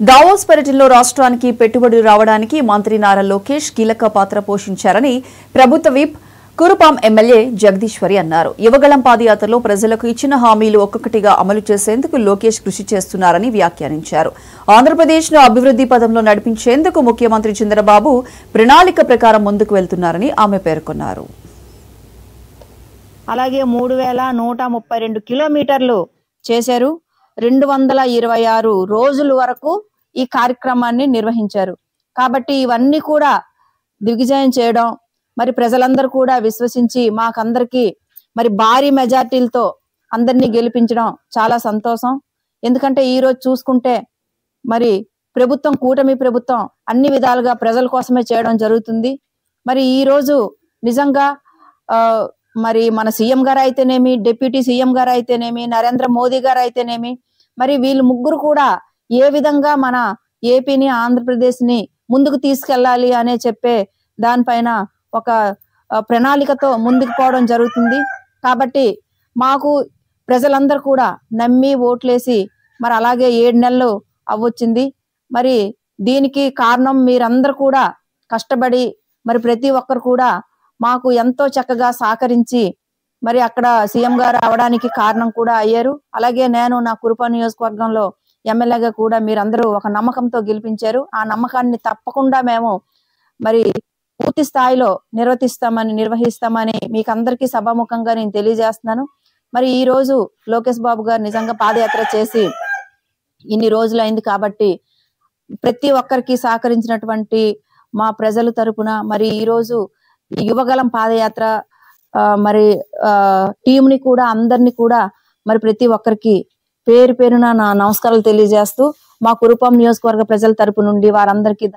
Davos పర్యటనలో రాష్ట్రానికి పెట్టుబడులు రావడానికి మంత్రి నారా లోకేష్ కీలక పాత్ర పోషించారని ప్రభుత్వ విప్ కురుపాం ఎమ్మెల్యే జగదీశ్వరి అన్నారు. యువగళం పాదయాత్రలో ప్రజలకు ఇచ్చిన హామీలు ఒక్కొక్కటిగా అమలు చేసేందుకు లోకేష్ కృషి చేస్తున్నారని వ్యాఖ్యానించారు. ఆంధ్రప్రదేశ్ను అభివృద్ధి పదంలో నడిపించేందుకు ముఖ్యమంత్రి చంద్రబాబు ప్రణాళిక ప్రకారం ముందుకు వెళ్తున్నారని ఆమె పేర్కొన్నారు. అలాగే 3132 కిలోమీటర్లు చేశారు. 226 రోజుల వరకు ఈ కార్యక్రమాన్ని నిర్వహించారు. కాబట్టి ఇవన్నీ కూడా దిగ్విజయం చేయడం, మరి ప్రజలందరూ కూడా విశ్వసించి మాకందరికి మరి భారీ మెజార్టీలతో అందరినీ గెలిపించడం చాలా సంతోషం. ఎందుకంటే ఈ రోజు చూసుకుంటే మరి ప్రభుత్వం, కూటమి ప్రభుత్వం అన్ని విధాలుగా ప్రజల కోసమే చేయడం జరుగుతుంది. మరి ఈ రోజు నిజంగా మరి మన సీఎం గారు అయితేనేమి, డిప్యూటీ సీఎం గారు అయితేనేమి, నరేంద్ర మోదీ గారు అయితేనేమి, మరి వీళ్ళు ముగ్గురు కూడా ఏ విధంగా మన ఏపీని, ఆంధ్రప్రదేశ్ని ముందుకు తీసుకెళ్లాలి అనే చెప్పే దానిపైన ఒక ప్రణాళికతో ముందుకు పోవడం జరుగుతుంది. కాబట్టి మాకు ప్రజలందరూ కూడా నమ్మి ఓట్లేసి మరి అలాగే 7 నెలలు అవ్వొచ్చింది. మరి దీనికి కారణం మీరందరూ కూడా కష్టపడి మరి ప్రతి ఒక్కరు కూడా మాకు ఎంతో చక్కగా సహకరించి మరి అక్కడ సీఎం గారు అవడానికి కారణం కూడా అయ్యారు. అలాగే నేను నా కురుపాం నియోజకవర్గంలో ఎమ్మెల్యేగా కూడా మీరందరూ ఒక నమ్మకంతో గెలిపించారు. ఆ నమ్మకాన్ని తప్పకుండా మేము మరి పూర్తి స్థాయిలో నిర్వహిస్తామని మీకు అందరికీ సభాముఖంగా నేను తెలియజేస్తున్నాను. మరి ఈ రోజు లోకేష్ బాబు గారు నిజంగా పాదయాత్ర చేసి ఇన్ని రోజులు అయింది కాబట్టి ప్రతి ఒక్కరికి సహకరించినటువంటి మా ప్రజల తరపున మరి ఈ రోజు యువగలం పాదయాత్ర మరి టీంని కూడా అందరినీ కూడా మరి ప్రతి ఒక్కరికి పేరు పేరున నా నమస్కారాలు తెలియజేస్తూ మా కురుపాం నియోజకవర్గ ప్రజల తరపు నుండి వారందరికీ